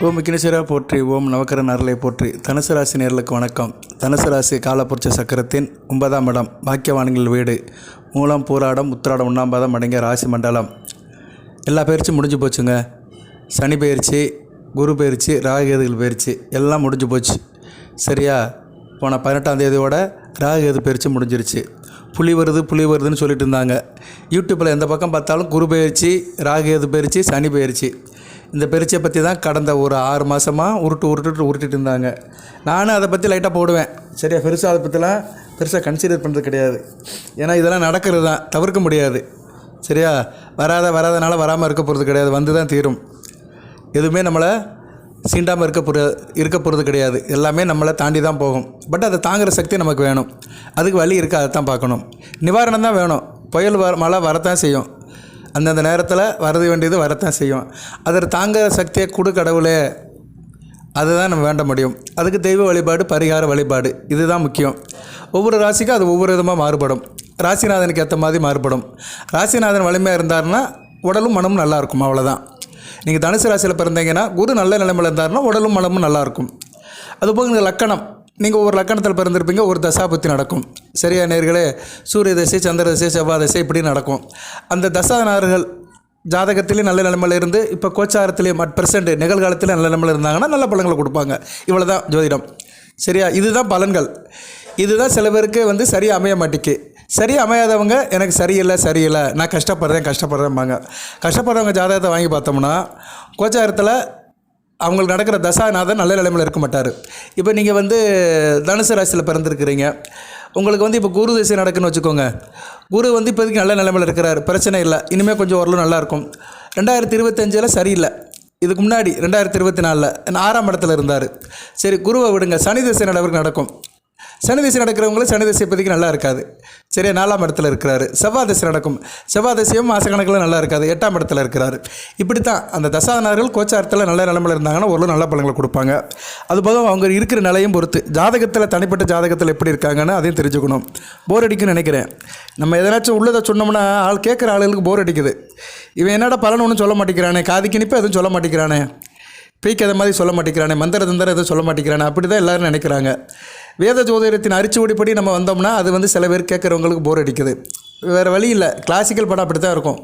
ஓம் விக்னேஸ்வரா போற்றி, ஓம் நவக்கரன் அருளை போற்றி. தனுசு ராசி நேயர்களுக்கு வணக்கம். தனுசு ராசி காலப்புருஷ சக்கரத்தின் 9ஆம் இடம், பாக்கியவான்கள் வீடு, மூலம் பூராடம் உத்திராடம் 1ஆம் பாதம் அடங்கிய ராசி மண்டலம். எல்லா பயிற்சியும் முடிஞ்சு போச்சுங்க. சனி பயிற்சி, குரு பயிற்சி, ராகுகேதுகள் பயிற்சி எல்லாம் முடிஞ்சு போச்சு. சரியா? போன 18ஆம் தேதியோட ராகுகேது பயிற்சி முடிஞ்சிருச்சு. புலி வருதுன்னு சொல்லிட்டு இருந்தாங்க. யூடியூப்பில் எந்த பக்கம் பார்த்தாலும் குரு பயிற்சி, ராகுகேது பயிற்சி, சனி பயிற்சி, இந்த பயிற்சியை பற்றி தான் கடந்த ஒரு 6 மாதமாக உருட்டிட்டு இருந்தாங்க. நானும் அதை பற்றி லைட்டாக போடுவேன். சரியா? பெருசாக அதை பற்றிலாம் பெருசாக கன்சிடர் பண்ணுறது கிடையாது. ஏன்னா இதெல்லாம் நடக்கிறது தான், தவிர்க்க முடியாது. சரியா? வராதனால வராமல் இருக்க போகிறது கிடையாது, வந்து தான் தீரும். எதுவுமே நம்மளை சீண்டாமல் இருக்க போகிறது கிடையாது. எல்லாமே நம்மளை தாண்டி தான் போகும். பட் அதை தாங்குகிற சக்தி நமக்கு வேணும். அதுக்கு வழி இருக்குது, அதை தான் பார்க்கணும். நிவாரணம் தான் வேணும். புயல் மழை வரத்தான் செய்யும். அந்தந்த நேரத்தில் வரது வேண்டியது வரத்தான் செய்யும். அதை தாங்குகிற சக்தியை கொடு கடவுளே, அதுதான் நம்ம வேண்ட முடியும். அதுக்கு தெய்வ வழிபாடு, பரிகார வழிபாடு, இதுதான் முக்கியம். ஒவ்வொரு ராசிக்கும் அது ஒவ்வொரு விதமாக மாறுபடும். ராசிநாதனுக்கு ஏற்ற மாதிரி மாறுபடும். ராசிநாதன் வலிமையாக இருந்தாருன்னா உடலும் மனமும் நல்லாயிருக்கும். அவ்வளோதான். நீங்கள் தனுசு ராசியில் பிறந்தீங்கன்னா குரு நல்ல நிலைமையில் இருந்தாருன்னா உடலும் மனமும் நல்லாயிருக்கும். அதுபோக இந்த லக்கணம், நீங்கள் ஒவ்வொரு லக்கணத்தில் பிறந்திருப்பீங்க, ஒரு தசாபுத்தி நடக்கும். சரியா நேர்களே? சூரிய தசை, சந்திர தசை, செவ்வாய் தசை இப்படி நடக்கும். அந்த தசாநார்கள் ஜாதகத்திலேயும் நல்ல நிலைமையில் இருந்து இப்போ கோச்சாரத்திலேயும் %, நிகழ்காலத்தில் நல்ல நிலைமையில் இருந்தாங்கன்னா நல்ல பலன்களை கொடுப்பாங்க. இவ்வளோ தான் ஜோதிடம். சரியா? இதுதான் பலன்கள். இதுதான் சில பேருக்கு சரியாக அமைய மாட்டேக்கு. சரியாக அமையாதவங்க எனக்கு சரியில்லை நான் கஷ்டப்படுறேன்பாங்க. கஷ்டப்படுறவங்க ஜாதகத்தை வாங்கி பார்த்தோம்னா கோச்சாரத்தில் அவங்களுக்கு நடக்கிற தசாநாதன் நல்ல நிலைமையில் இருக்க மாட்டார். இப்போ நீங்கள் தனுசு ராசியில் பிறந்திருக்கிறீங்க. உங்களுக்கு இப்போ குரு திசை நடக்குன்னு வச்சுக்கோங்க. குரு இப்போதைக்கு நல்ல நிலைமையில் இருக்கிறார், பிரச்சனை இல்லை. இனிமேல் கொஞ்சம் ஓரளவு நல்லாயிருக்கும். 2025 சரியில்லை. இதுக்கு முன்னாடி 2024 6ஆம் இடத்துல இருந்தார். சரி, குருவை விடுங்க. சனி திசை நடக்கும். சனி திசை நடக்கிறவங்களும் சனி திசை இப்போதைக்கு நல்லா இருக்காது. சரியா? 4ஆம் இடத்துல இருக்கிறாரு. செவ்வாய் திசை நடக்கும். செவ்வாய் திசையும் மாதக்கணக்கில் நல்லா இருக்காது. 8ஆம் இடத்துல இருக்கிறாரு. இப்படி தான் அந்த தசாநாதர்கள் கோச்சாரத்தில் நல்ல நிலைமையில் இருந்தாங்கன்னா ஒரு நல்ல பலன்களை கொடுப்பாங்க. அதுபோக அவங்க இருக்கிற நிலையும் பொறுத்து ஜாதகத்தில், தனிப்பட்ட ஜாதகத்தில் எப்படி இருக்காங்கன்னு அதையும் தெரிஞ்சுக்கணும். போர் அடிக்குன்னு நினைக்கிறேன். நம்ம எதனாச்சும் உள்ளதை சொன்னோம்னா கேட்குற ஆளுகளுக்கு போர் அடிக்குது. இவன் என்னடா பலன் ஒன்றும் சொல்ல மாட்டேங்கிறானே, காதிக்கினிப்பு எதுவும் சொல்ல மாட்டேங்கிறானே, பீக்கு அதை மாதிரி சொல்ல மாட்டேங்கிறானே, மந்திர தந்திரம் எதுவும் சொல்ல மாட்டேங்கிறானே, அப்படி தான் எல்லோரும் நினைக்கிறாங்க. வேத ஜோதிடத்தின் அரிச்சுவடிப்படி நம்ம வந்தோம்னா அது சில பேர் கேட்குறவங்களுக்கு போர் அடிக்குது. வேறு வழி இல்லை. கிளாசிக்கல் படம் அப்படி தான் இருக்கும்.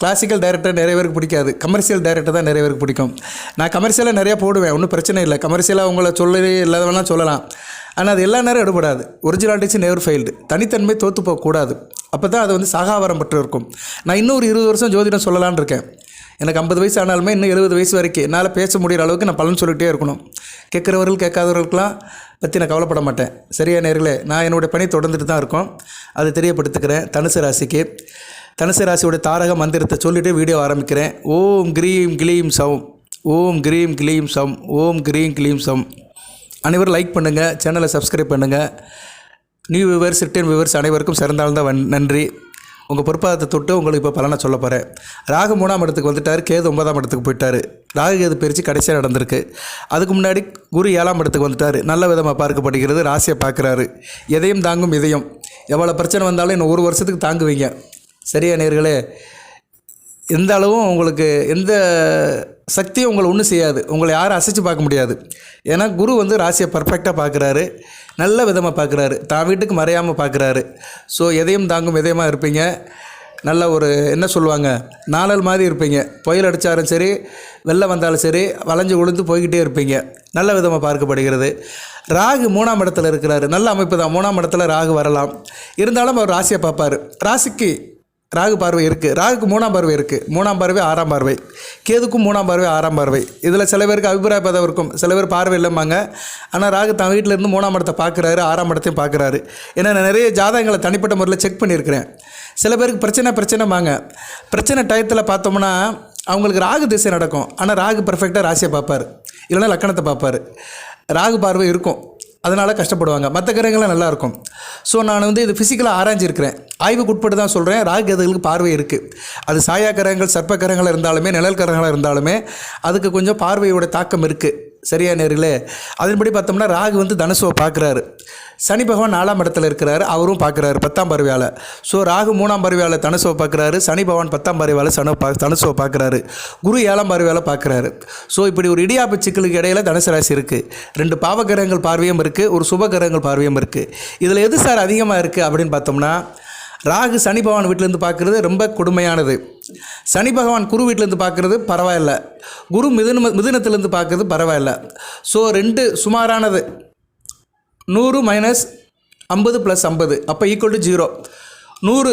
கிளாசிக்கல் டைரக்டர் நிறைய பேருக்கு பிடிக்காது. கமர்ஷியல் டைரக்டர் தான் நிறைய பேருக்கு பிடிக்கும். நான் கமர்ஷியலாக நிறையா போடுவேன், ஒன்றும் பிரச்சனை இல்லை. கமர்ஷியலாக உங்களை சொல்லி இல்லாதவனா சொல்லலாம். ஆனால் அது எல்லா நேரம் எடுபடாது. ஒரிஜினாலிட்டிஸ் நெவர் ஃபெயில்டு. தனித்தன்மை தோற்று போகக்கூடாது. அப்போ தான் அது சாகாவரம் பட்டு இருக்கும். நான் இன்னும் ஒரு 20 வருஷம் ஜோதிடம் சொல்லலான்னு இருக்கேன். எனக்கு 50 வயசு ஆனாலுமே இன்னும் 70 வயசு வரைக்கும் என்னால் பேச முடிகிற அளவுக்கு நான் பலன் சொல்லிகிட்டே இருக்கணும். கேட்குறவர்கள் கேட்காதவர்களுக்கெல்லாம் பற்றி நான் கவலைப்பட மாட்டேன். சரியா நேர்களே? நான் என்னுடைய பணி தொடர்ந்துட்டு தான் இருக்கோம். அதை தெரியப்படுத்துக்கிறேன். தனுசு ராசிக்கு தனுசு ராசியோடைய தாரக மந்திரத்தை சொல்லிவிட்டு வீடியோ ஆரம்பிக்கிறேன். ஓம் கிரீம் கிளீம் சம், ஓம் கிரீம் கிளீம் சம், ஓம் கிரீம் கிளீம் சம். அனைவரும் லைக் பண்ணுங்கள், சேனலை சப்ஸ்கிரைப் பண்ணுங்கள். நியூ வியூவர்ஸ், ரிட்டர்ன் வியூவர்ஸ் அனைவருக்கும் சிறந்தால்தான் நன்றி. உங்கள் பொறுப்பாதத்தை தொட்டு உங்களுக்கு இப்போ பலனை சொல்ல போகிறேன். ராகு 3ஆம் இடத்துக்கு வந்துட்டார், கேது 9ஆம் இடத்துக்கு போயிட்டார். ராகு கேது பயிற்சி கடைசியாக நடந்திருக்கு. அதுக்கு முன்னாடி குரு 7ஆம் இடத்துக்கு வந்துட்டார். நல்ல விதமாக பார்க்கப்படுகிறது. ராசியை பார்க்குறாரு. எதையும் தாங்கும் இதயம். எவ்வளோ பிரச்சனை வந்தாலும் இன்னும் 1 வருஷத்துக்கு தாங்குவீங்க. சரியா நேர்களே? எந்த அளவும் உங்களுக்கு எந்த சக்தியும் உங்களை ஒன்றும் செய்யாது. உங்களை யாரும் அசைச்சு பார்க்க முடியாது. ஏன்னா குரு ராசியை பர்ஃபெக்டாக பார்க்குறாரு. நல்ல விதமாக பார்க்குறாரு. தான் வீட்டுக்கு மறையாமல் பார்க்குறாரு. ஸோ எதையும் தாங்கும் இதயமாக இருப்பீங்க. நல்ல ஒரு என்ன சொல்லுவாங்க, நாளல் மாதிரி இருப்பீங்க. புயல் அடித்தாலும் சரி, வெள்ளம் வந்தாலும் சரி, வளைஞ்சு உளுந்து போய்கிட்டே இருப்பீங்க. நல்ல விதமாக பார்க்கப்படுகிறது. ராகு 3ஆம் இடத்துல இருக்கிறாரு. நல்ல அமைப்பு தான். 3ஆம் இடத்துல ராகு வரலாம். இருந்தாலும் அவர் ராசியை பார்ப்பார். ராசிக்கு ராகு பார்வை இருக்குது. ராகுக்கு 3ஆம் பார்வை இருக்குது. 3ஆம் பார்வை 6ஆம் பார்வை. கேதுக்கும் 3ஆம் பார்வை 6ஆம் பார்வை. இதில் சில பேருக்கு அபிப்பிராய பதம் இருக்கும். சில பேர் பார்வை இல்லைம்பாங்க. ஆனால் ராகு தான் வீட்டில் இருந்து 3ஆம் இடத்தை பார்க்குறாரு, 6ஆம் இடத்தையும் பார்க்குறாரு. ஏன்னா நான் நிறைய ஜாதகங்களை தனிப்பட்ட முறையில் செக் பண்ணியிருக்கிறேன். சில பேருக்கு பிரச்சனைவாங்க. பிரச்சனை டயத்தில் பார்த்தோம்னா அவங்களுக்கு ராகு திசை நடக்கும். ஆனால் ராகு பர்ஃபெக்டாக ராசியை பார்ப்பார், இல்லைன்னா லக்கணத்தை பார்ப்பார். ராகு பார்வை இருக்கும், அதனால் கஷ்டப்படுவாங்க. மற்ற கிரகங்கள்லாம் நல்லாயிருக்கும். ஸோ நான் இது ஃபிசிக்கலாக ஆராய்ஞ்சிருக்கிறேன். ஆய்வுக்கு உட்பட்டு தான் சொல்கிறேன். ராகு கேதுகளுக்கு பார்வை இருக்குது. அது சாயா கிரகங்கள், சர்ப்ப கிரகங்களாக இருந்தாலுமே, நிழல் கிரகங்களாக இருந்தாலுமே அதுக்கு கொஞ்சம் பார்வையோட தாக்கம் இருக்குது. சரியா நேர்களே? அதன்படி பார்த்தோம்னா ராகு வந்து தனுசுவை பார்க்குறாரு. சனி பகவான் 4ஆம் இடத்துல இருக்கிறாரு, அவரும் பார்க்குறாரு 10ஆம் பார்வையால். ஸோ ராகு 3ஆம் பார்வையால் தனுசுவை பார்க்குறாரு, சனி பகவான் 10ஆம் பார்வையால் தனுசுவை பார்க்குறாரு, குரு 7ஆம் பார்வையால் பார்க்குறாரு. ஸோ இப்படி ஒரு இடியாப்பு சிக்கலுக்கு இடையில் தனுசு ராசி இருக்குது. 2 பாவகிரகங்கள் பார்வையும் இருக்குது, ஒரு சுபகிரகங்கள் பார்வையும் இருக்குது. இதில் எது சார் அதிகமாக இருக்குது அப்படின்னு பார்த்தோம்னா, ராகு சனி பகவான் வீட்டிலேருந்து பார்க்குறது ரொம்ப கொடுமையானது. சனி பகவான் குரு வீட்டிலேருந்து பார்க்குறது பரவாயில்ல, குரு மிதுனத்திலேருந்து பார்க்குறது பரவாயில்ல. ஸோ 2 சுமாரானது. 100 - 50 + 50 அப்போ = 0. 100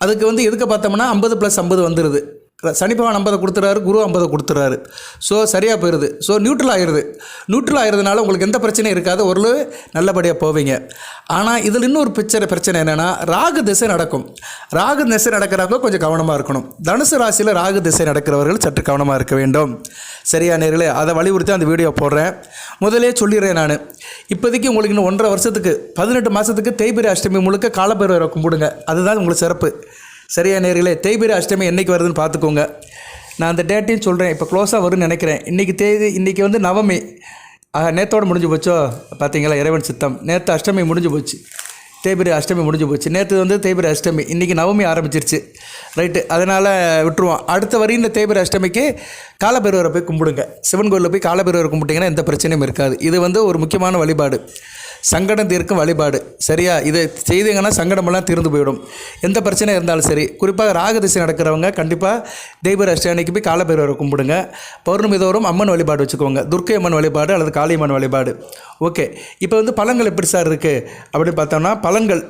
அதுக்கு வந்து எதுக்கு பார்த்தோம்னா 50 + 50 வந்துடுது. சனி பகவான் 50 கொடுத்துறாரு, குரு 50 கொடுத்துறாரு. ஸோ சரியாக போயிடுது. ஸோ நியூட்ரல் ஆயிடுறதுனால உங்களுக்கு எந்த பிரச்சனையும் இருக்காது, ஒரு நல்லபடியாக போவீங்க. ஆனால் இதில் இன்னொரு பிரச்சனை என்னென்னா, ராகு திசை நடக்கும். ராகு திசை நடக்கிறவங்க கொஞ்சம் கவனமாக இருக்கணும். தனுசு ராசியில் ராகு திசை நடக்கிறவர்கள் சற்று கவனமாக இருக்க வேண்டும். சரியா நேர்களே? அதை வலியுறுத்தி அந்த வீடியோ போடுறேன். முதலே சொல்லிடுறேன் நான். இப்போதைக்கு உங்களுக்கு இன்னும் 1.5 வருஷத்துக்கு 18 மாதத்துக்கு தேய்பிரை அஷ்டமி முழுக்க காலபைரவரை கும்பிடுங்க. அதுதான் உங்களுக்கு சிறப்பு. சரியா நேர்களே? தேய்பிரை அஷ்டமி என்றைக்கு வருதுன்னு பார்த்துக்கோங்க. நான் அந்த டேட்டையும் சொல்கிறேன். இப்போ க்ளோஸாக வரும்னு நினைக்கிறேன். இன்றைக்கி வந்து நவமி. நேற்றோடு முடிஞ்சு போச்சோ? பார்த்தீங்களா? இறைவன் சித்தம். நேற்று அஷ்டமி முடிஞ்சு போச்சு, தேய்பிரை அஷ்டமி முடிஞ்சு போச்சு. நேற்று வந்து தேய்பிரை அஷ்டமி, இன்றைக்கி நவமி ஆரம்பிச்சிருச்சு. ரைட்டு, அதனால் விட்டுருவோம். அடுத்த வரையும் தேய்பிரை அஷ்டமிக்கு காலபைரவரை போய் கும்பிடுங்க. சிவன் கோயிலில் போய் காலபைரவரை கும்பிட்டிங்கன்னா எந்த பிரச்சனையும் இருக்காது. இது வந்து ஒரு முக்கியமான வழிபாடு, சங்கடம் தீர்க்கும் வழிபாடு. சரியா? இதை செய்தீங்கன்னா சங்கடமெல்லாம் தீர்ந்து போயிடும். எந்த பிரச்சனை இருந்தாலும் சரி. குறிப்பாக ராகு திசை நடக்கிறவங்க கண்டிப்பாக தேய்பிரை அஷ்டமிக்கு போய் காலபைரவரை கும்பிடுங்க. பௌர்ணமி தோறும் அம்மன் வழிபாடு வச்சுக்கோங்க. துர்க்கை அம்மன் வழிபாடு அல்லது காளியம்மன் வழிபாடு. ஓகே, இப்போ வந்து பலன்கள் எப்படி சார் இருக்குது அப்படின்னு பார்த்தோம்னா, பலன்கள்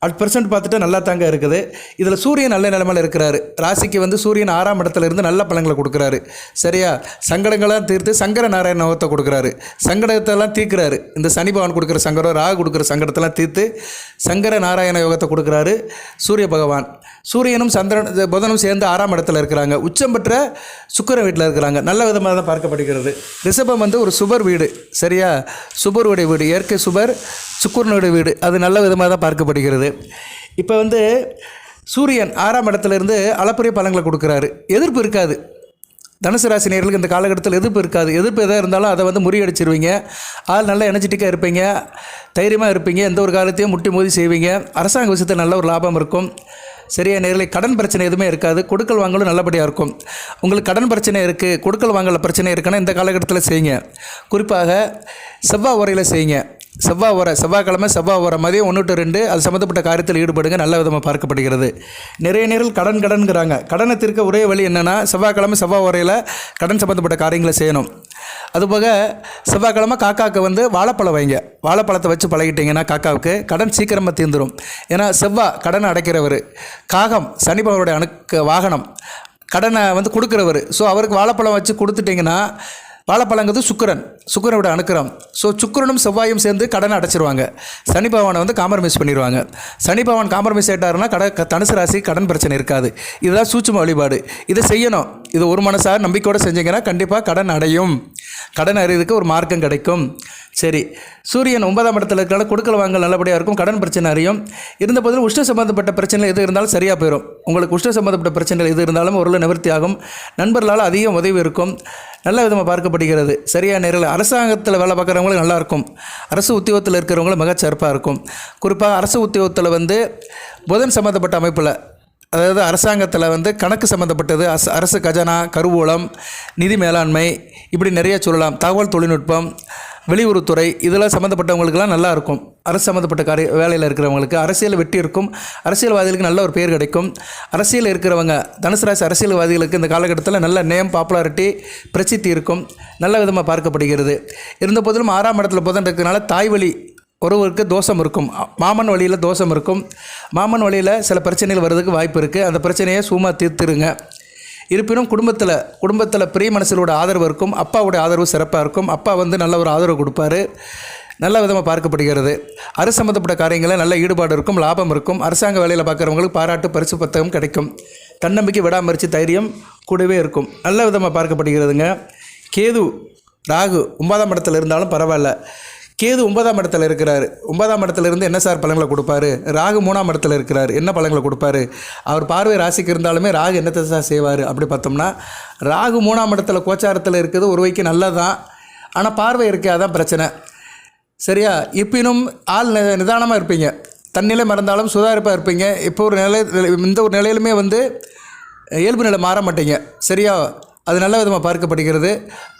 அட் % பார்த்துட்டு நல்லா தாங்க இருக்குது. இதில் சூரியன் நல்ல நிலைமையில் இருக்கிறாரு. ராசிக்கு வந்து சூரியன் 6ஆம் இடத்துல இருந்து நல்ல பலன்களை கொடுக்குறாரு. சரியா? சங்கடங்களாம் தீர்த்து சங்கர நாராயண யோகத்தை கொடுக்குறாரு. சங்கடத்தெல்லாம் தீர்க்கிறாரு. இந்த சனி பகவான் கொடுக்குற சங்கடம், ராகு கொடுக்குற சங்கடத்தெல்லாம் தீர்த்து சங்கர நாராயண யோகத்தை கொடுக்குறாரு சூரிய பகவான். சூரியனும் புதனும் சேர்ந்து 6ஆம் இடத்துல இருக்கிறாங்க. உச்சம் பெற்ற சுக்கிரன் வீட்டில் இருக்கிறாங்க. நல்ல விதமாக தான் பார்க்கப்படுகிறது. ரிஷபம் வந்து ஒரு சுபர் வீடு. சரியா? சுபருடைய வீடு, இயற்கை சுபர், சுக்கிரனுடைய வீடு. அது நல்ல விதமாக தான் பார்க்கப்படுகிறது. இப்போ வந்து சூரியன் 6ஆம் இடத்துலேருந்து அளப்பரிய பலன்களை கொடுக்குறாரு. எதிர்ப்பு இருக்காது. தனுசு ராசி நேயர்களுக்கு இந்த காலகட்டத்தில் எதிர்ப்பு இருக்காது. எதிர்ப்பு எதாக இருந்தாலும் அதை வந்து முறியடிச்சிருவீங்க. ஆள் நல்லா எனர்ஜெட்டிக்காக இருப்பீங்க, தைரியமாக இருப்பீங்க, எந்த ஒரு காலத்தையும் முட்டி மோதி செய்வீங்க. அரசாங்க விஷயத்தில் நல்ல ஒரு லாபம் இருக்கும். சரியா நேர்களை? கடன் பிரச்சனை எதுவுமே இருக்காது. கொடுக்கல் வாங்கலும் நல்லபடியாக இருக்கும். உங்களுக்கு கடன் பிரச்சனை இருக்குது, கொடுக்கல் வாங்கல பிரச்சனை இருக்குன்னா இந்த காலகட்டத்தில் செய்யுங்க. குறிப்பாக செவ்வாய் உரையில் செய்யுங்க. செவ்வாய்க்கிழமை செவ்வாய் உரை மதியம் 1 to 2 அது சம்மந்தப்பட்ட காரியத்தில் ஈடுபடுங்க. நல்ல விதமாக பார்க்கப்படுகிறது. நிறைய நேரில் கடன்கிறாங்க. கடனை தீர்க்க ஒரே வழி என்னென்னா, செவ்வாய்க்கிழமை செவ்வாய் உரையில் கடன் சம்மந்தப்பட்ட காரியங்களை செய்யணும். அதுபோக செவ்வாய்க்கிழமை காக்காவுக்கு வந்து வாழைப்பழம் வைங்க. வாழைப்பழத்தை வச்சு பழகிட்டிங்கன்னா காக்காவுக்கு கடன் சீக்கிரமாக தீர்ந்துடும். ஏன்னா செவ்வாய் கடனை அடைக்கிறவர், காகம் சனி பகவானுடைய வாகனம், கடனை வந்து கொடுக்குறவர். ஸோ அவருக்கு வாழைப்பழம் வச்சு கொடுத்துட்டிங்கன்னா, வாழைப்பழங்கிறது சுக்கிரனோட அனுக்கிரம். ஸோ சுக்கிரனும் செவ்வாயும் சேர்ந்து கடனை அடைச்சிருவாங்க. சனி பகவானை வந்து காம்ப்ரமைஸ் பண்ணிடுவாங்க. சனி பகவான் காம்ப்ரமைஸ் ஆகிட்டாருன்னா தனுசு ராசி கடன் பிரச்சனை இருக்காது. இதுதான் சூட்சும வழிபாடு. இதை செய்யணும். இது ஒரு மனசாக நம்பிக்கையோடு செஞ்சீங்கன்னா கண்டிப்பாக கடன் அடையும். கடன் அறியதுக்கு ஒரு மார்க்கம் கிடைக்கும். சரி, சூரியன் 9ஆம் இடத்துல இருக்கிறனால கொடுக்கல் வாங்கல் நல்லபடியாக இருக்கும். கடன் பிரச்சனை அறியும். இருந்த போதிலும் உஷ்ண சம்பந்தப்பட்ட பிரச்சனைகள் எது இருந்தாலும் சரியாக போயிடும். உங்களுக்கு உஷ்ண சம்பந்தப்பட்ட பிரச்சனைகள் எது இருந்தாலும் ஒரு நிவர்த்தி ஆகும். நண்பர்களால் அதிகம் உதவி இருக்கும். நல்ல விதமாக பார்க்கப்படுகிறது. சரியாக நேரில் அரசாங்கத்தில் வேலை பார்க்குறவங்களுக்கு நல்லாயிருக்கும். அரசு உத்தியோகத்தில் இருக்கிறவங்களும் மிகச்சிறப்பாக இருக்கும். குறிப்பாக அரசு உத்தியோகத்தில் வந்து புதன் சம்மந்தப்பட்ட அமைப்பில், அதாவது அரசாங்கத்தில் வந்து கணக்கு சம்மந்தப்பட்டது, அரசு கஜனா, கருவூலம், நிதி மேலாண்மை, இப்படி நிறைய சொல்லலாம். தகவல் தொழில்நுட்பம், வெளியுறவுத்துறை, இதெல்லாம் சம்மந்தப்பட்டவங்களுக்கெல்லாம் நல்லா இருக்கும். அரசு சம்மந்தப்பட்ட வேலையில் இருக்கிறவங்களுக்கு அரசியல் வெற்றி இருக்கும். அரசியல்வாதிகளுக்கு நல்ல ஒரு பேர் கிடைக்கும். அரசியல் இருக்கிறவங்க தனுசு ராசி அரசியல்வாதிகளுக்கு இந்த காலகட்டத்தில் நல்ல நேம், பாப்புலாரிட்டி, பிரசித்தி இருக்கும். நல்ல விதமாக பார்க்கப்படுகிறது. இருந்த போதிலும் 6ஆம் இடத்துல புதன் இருக்கிறதுனால தாய்வழி ஒருவருக்கு தோஷம் இருக்கும். மாமன் வழியில் தோஷம் இருக்கும். மாமன் வழியில் சில பிரச்சனைகள் வர்றதுக்கு வாய்ப்பு இருக்குது. அந்த பிரச்சனையை சும்மா தீர்த்துருங்க. இருப்பினும் குடும்பத்தில் பெரிய மனசிலோட ஆதரவு இருக்கும். அப்பாவுடைய ஆதரவு சிறப்பாக இருக்கும். அப்பா வந்து நல்ல ஒரு ஆதரவு கொடுப்பாரு. நல்ல விதமாக பார்க்கப்படுகிறது. அரசு சம்மந்தப்பட்ட காரியங்களில் நல்ல ஈடுபாடு இருக்கும், லாபம் இருக்கும். அரசாங்க வேலையில் பார்க்குறவங்களுக்கு பாராட்டு, பரிசு பத்தகம் கிடைக்கும். தன்னம்பிக்கை, விடாமுயற்சி, தைரியம் கூடவே இருக்கும். நல்ல விதமாக பார்க்கப்படுகிறதுங்க. கேது ராகு 9ஆம் இடத்துல இருந்தாலும் பரவாயில்ல. கேது 9ஆம் இடத்துல இருக்கிறார். 9ஆம் இடத்துல இருந்து என்ன சார் பலன்களை கொடுப்பாரு? ராகு 3ஆம் இடத்துல இருக்கிறார். என்ன பலன்களை கொடுப்பாரு? அவர் பார்வை ராசிக்கு இருந்தாலுமே ராகு என்னத்தை சார் செய்வார் அப்படி பார்த்தோம்னா, ராகு 3ஆம் இடத்துல கோச்சாரத்தில் இருக்குது ஒரு வைக்கு நல்லதான். ஆனால் பார்வை இருக்கே அதான் பிரச்சனை. சரியா? இருப்பினும் ஆள் நிதானமாக இருப்பீங்க, தன்னிலை மறந்தாலும் சுதாரிப்பாக இருப்பீங்க. இப்போ ஒரு இந்த ஒரு நிலையிலுமே வந்து இயல்பு நிலை மாற மாட்டீங்க. சரியா? அது நல்ல விதமாக பார்க்கப்படுகிறது.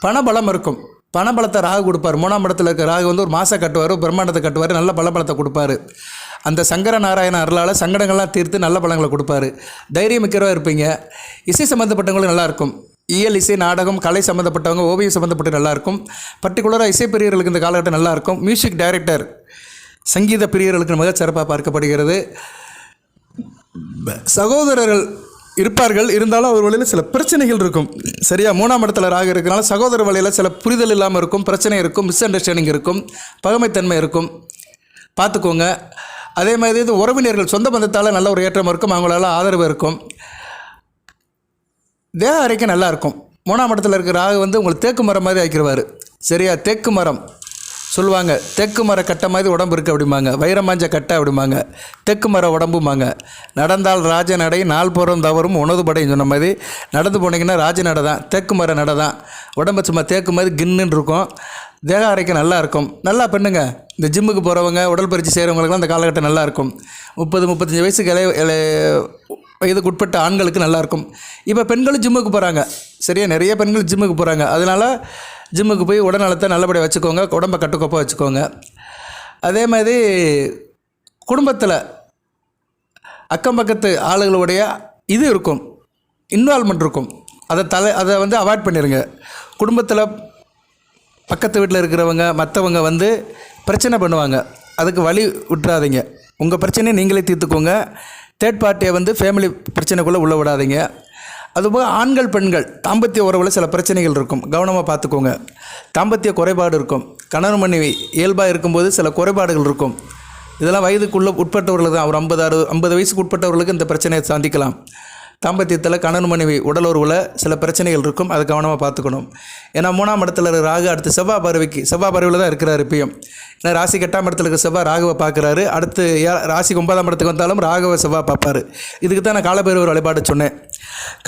பணபலம் இருக்கும். பணபலத்தை ராகு கொடுப்பார். 3ஆம் இடத்துல இருக்க ராகு வந்து ஒரு மாசை கட்டுவார், பிரம்மாண்டத்தை கட்டுவார், நல்ல பலத்தை கொடுப்பார். அந்த சங்கர நாராயண அருளால் சங்கடங்கள்லாம் தீர்த்து நல்ல பலங்களை கொடுப்பார். தைரியம் மிக்கிறவா இருப்பீங்க. இசை சம்மந்தப்பட்டவங்களும் நல்லாயிருக்கும். இயல், இசை, நாடகம், கலை சம்மந்தப்பட்டவங்க, ஓவியம் சம்மந்தப்பட்டு நல்லாயிருக்கும். பர்டிகுலராக இசை பிரியர்களுக்கு இந்த காலகட்டம் நல்லாயிருக்கும். மியூசிக் டைரக்டர், சங்கீத பிரியர்களுக்கு மிகச் சிறப்பாக பார்க்கப்படுகிறது. சகோதரர்கள் இருப்பார்கள், இருந்தாலும் அவர் வழியில் சில பிரச்சனைகள் இருக்கும். சரியா? 3ஆம் இடத்துல ராகு இருக்கிறனால சகோதர வழியில் சில புரிதல் இல்லாமல் இருக்கும், பிரச்சனை இருக்கும், மிஸ் அண்டர்ஸ்டாண்டிங் இருக்கும், பகமைத்தன்மை இருக்கும், பார்த்துக்கோங்க. அதே மாதிரி இது உறவினர்கள், சொந்த பந்தத்தால் நல்ல ஒரு ஏற்றம் இருக்கும், அவங்களால ஆதரவு இருக்கும். தேக அரைக்க நல்லாயிருக்கும். 3ஆம் இடத்துல இருக்கிற ராகு வந்து உங்களுக்கு தேக்கு மரம் மாதிரி ஆக்கிடுவார். சரியா? தேக்கு மரம் சொல்லுவாங்க, தெற்கு மர கட்டை மாதிரி உடம்பு இருக்குது அப்படிம்பாங்க, வைரமாஞ்ச கட்டை அப்படிம்பாங்க, தெற்கு மர உடம்புமாங்க. நடந்தால் ராஜ நடை, நாள் புறம் தவறும் உணவு படைன்னு சொன்ன மாதிரி நடந்து போனீங்கன்னா ராஜ நடை தான், தெற்கு மர நடை தான். உடம்பு சும்மா தேக்கு மாதிரி கின்னுன்னு இருக்கும். தேக அரைக்க நல்லாயிருக்கும். நல்லா பண்ணுங்க. இந்த ஜிம்முக்கு போகிறவங்க, உடற்பயிற்சி செய்கிறவங்களுக்குலாம் இந்த காலகட்டம் நல்லாயிருக்கும். 30-35 வயசுக்கு வயதுக்கு உட்பட்ட ஆண்களுக்கு நல்லாயிருக்கும். இப்போ பெண்களும் ஜிம்முக்கு போகிறாங்க. சரியா? நிறைய பெண்கள் ஜிம்முக்கு போகிறாங்க. அதனால் ஜிம்முக்கு போய் உடல்நலத்தை நல்லபடியாக வச்சுக்கோங்க, உடம்பை கட்டுக்கோப்பாக வச்சுக்கோங்க. அதே மாதிரி குடும்பத்தில் அக்கம் பக்கத்து ஆளுகளுடைய இது இருக்கும், இன்வால்மெண்ட் இருக்கும். அதை வந்து அவாய்ட் பண்ணிடுங்க. குடும்பத்தில் பக்கத்து வீட்டில் இருக்கிறவங்க மற்றவங்க வந்து பிரச்சனை பண்ணுவாங்க, அதுக்கு வழி விட்டுறாதீங்க. உங்கள் பிரச்சனையை நீங்களே தீர்த்துக்கோங்க. தேர்ட் பார்ட்டியை வந்து ஃபேமிலி பிரச்சனைக்குள்ளே உள்ள விடாதீங்க. அதுபோக ஆண்கள் பெண்கள் தாம்பத்திய உறவில் சில பிரச்சனைகள் இருக்கும், கவனமாக பார்த்துக்கோங்க. தாம்பத்திய குறைபாடு இருக்கும். கணவன் மனைவி இயல்பாக இருக்கும்போது சில குறைபாடுகள் இருக்கும். இதெல்லாம் வயதுக்குள்ளே உட்பட்டவர்கள் தான். ஒரு 50 வயசுக்கு உட்பட்டவர்களுக்கு இந்த பிரச்சனையை சந்திக்கலாம். தாம்பத்தியத்தில் கணவன் மனைவி உடல் உறவில் சில பிரச்சனைகள் இருக்கும், அதை கவனமாக பார்த்துக்கணும். ஏன்னா 3ஆம் இடத்துல ராகு அடுத்து செவ்வாய் பறவையில் தான் இருக்கிறார் இப்பயும். ஏன்னா ராசிக்கு 8ஆம் இடத்துல இருக்க செவ்வாய் ராகுவை பார்க்குறாரு. அடுத்து ராசிக்கு 9ஆம் இடத்துக்கு வந்தாலும் ராகுவை செவ்வாய் பார்ப்பார். இதுக்கு தான் நான் காலபைரவர் வழிபாடு சொன்னேன்.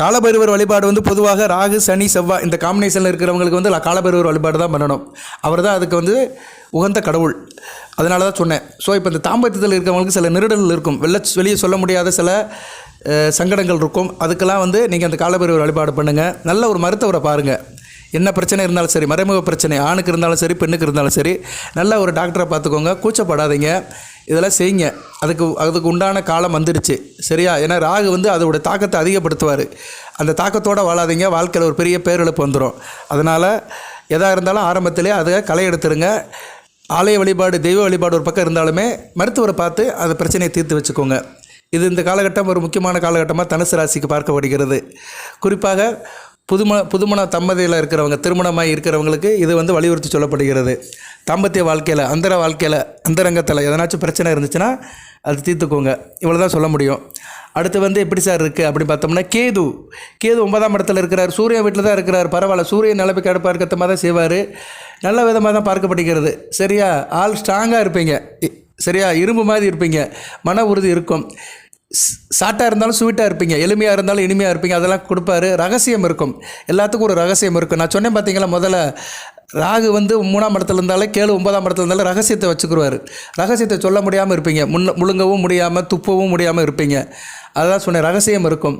காலபைரவர் வழிபாடு வந்து பொதுவாக ராகு சனி செவ்வாய் இந்த காம்பினேஷனில் இருக்கிறவங்களுக்கு வந்து காலபைரவர் வழிபாடு தான் பண்ணணும். அவர் தான் அதுக்கு வந்து உகந்த கடவுள். அதனால தான் சொன்னேன். ஸோ இப்போ இந்த தாம்பத்தியத்தில் இருக்கிறவங்களுக்கு சில நெருடல் இருக்கும், வெளியே சொல்ல முடியாத சில சங்கடங்கள் இருக்கும். அதுக்கெல்லாம் வந்து நீங்கள் அந்த காலபைரவர் வழிபாடு பண்ணுங்கள். நல்ல ஒரு மருத்துவரை பாருங்கள். என்ன பிரச்சனை இருந்தாலும் சரி, மறைமுக பிரச்சனை ஆணுக்கு இருந்தாலும் சரி பெண்ணுக்கு இருந்தாலும் சரி, நல்ல ஒரு டாக்டரை பார்த்துக்கோங்க. கூச்சப்படாதீங்க, இதெல்லாம் செய்யுங்க. அதுக்கு உண்டான காலம் வந்துடுச்சு. சரியா? ஏன்னா ராகு வந்து அதோட தாக்கத்தை அதிகப்படுத்துவார். அந்த தாக்கத்தோடு வாழாதீங்க, வாழ்க்கையில் ஒரு பெரிய பேரிழப்பு வந்துடும். அதனால் எதாக இருந்தாலும் ஆரம்பத்திலே அதை களை எடுத்துருங்க. ஆலய வழிபாடு, தெய்வ வழிபாடு ஒரு பக்கம் இருந்தாலுமே மருத்துவரை பார்த்து அந்த பிரச்சனையை தீர்த்து வச்சுக்கோங்க. இது இந்த காலகட்டம் ஒரு முக்கியமான காலகட்டமாக தனுசு ராசிக்கு பார்க்கப்படுகிறது. குறிப்பாக புதுமண தம்பதியில் இருக்கிறவங்க, திருமணமாக இருக்கிறவங்களுக்கு இது வந்து வலியுறுத்தி சொல்லப்படுகிறது. தாம்பத்திய வாழ்க்கையில், அந்தரங்கத்தில் எதனாச்சும் பிரச்சனை இருந்துச்சுன்னா அது தீர்த்துக்கோங்க. இவ்வளோ தான் சொல்ல முடியும். அடுத்து வந்து எப்படி சார் இருக்குது அப்படின்னு பார்த்தோம்னா, கேது 9ஆம் இடத்துல இருக்கிறார். சூரியன் வீட்டில் தான் இருக்கிறார். பரவாயில்ல, சூரியன் நிலப்பை அடுப்பாக இருக்கிற மாதிரி தான் செய்வார். நல்ல விதமாக தான் பார்க்கப்படுகிறது. சரியா? ஆள் ஸ்ட்ராங்காக இருப்பீங்க. சரியா? இரும்பு மாதிரி இருப்பீங்க. மன உறுதி இருக்கும். சாட்டாக இருந்தாலும் ஸ்வீட்டாக இருப்பீங்க, எளிமையாக இருந்தாலும் இனிமையாக இருப்பீங்க. அதெல்லாம் கொடுப்பாரு. ரகசியம் இருக்கும், எல்லாத்துக்கும் ஒரு ரகசியம் இருக்கும். நான் சொன்னேன் பார்த்தீங்களா, முதல்ல ராகு வந்து 3ஆம் இடத்துல இருந்தாலும் கேளு 9ஆம் இடத்துல இருந்தாலும் ரகசியத்தை வச்சுக்குருவார். ரகசியத்தை சொல்ல முடியாமல் இருப்பீங்க, முழுங்கவும் முடியாமல் துப்பவும் முடியாமல் இருப்பீங்க. அதான் சொன்னேன், ரகசியம் இருக்கும்.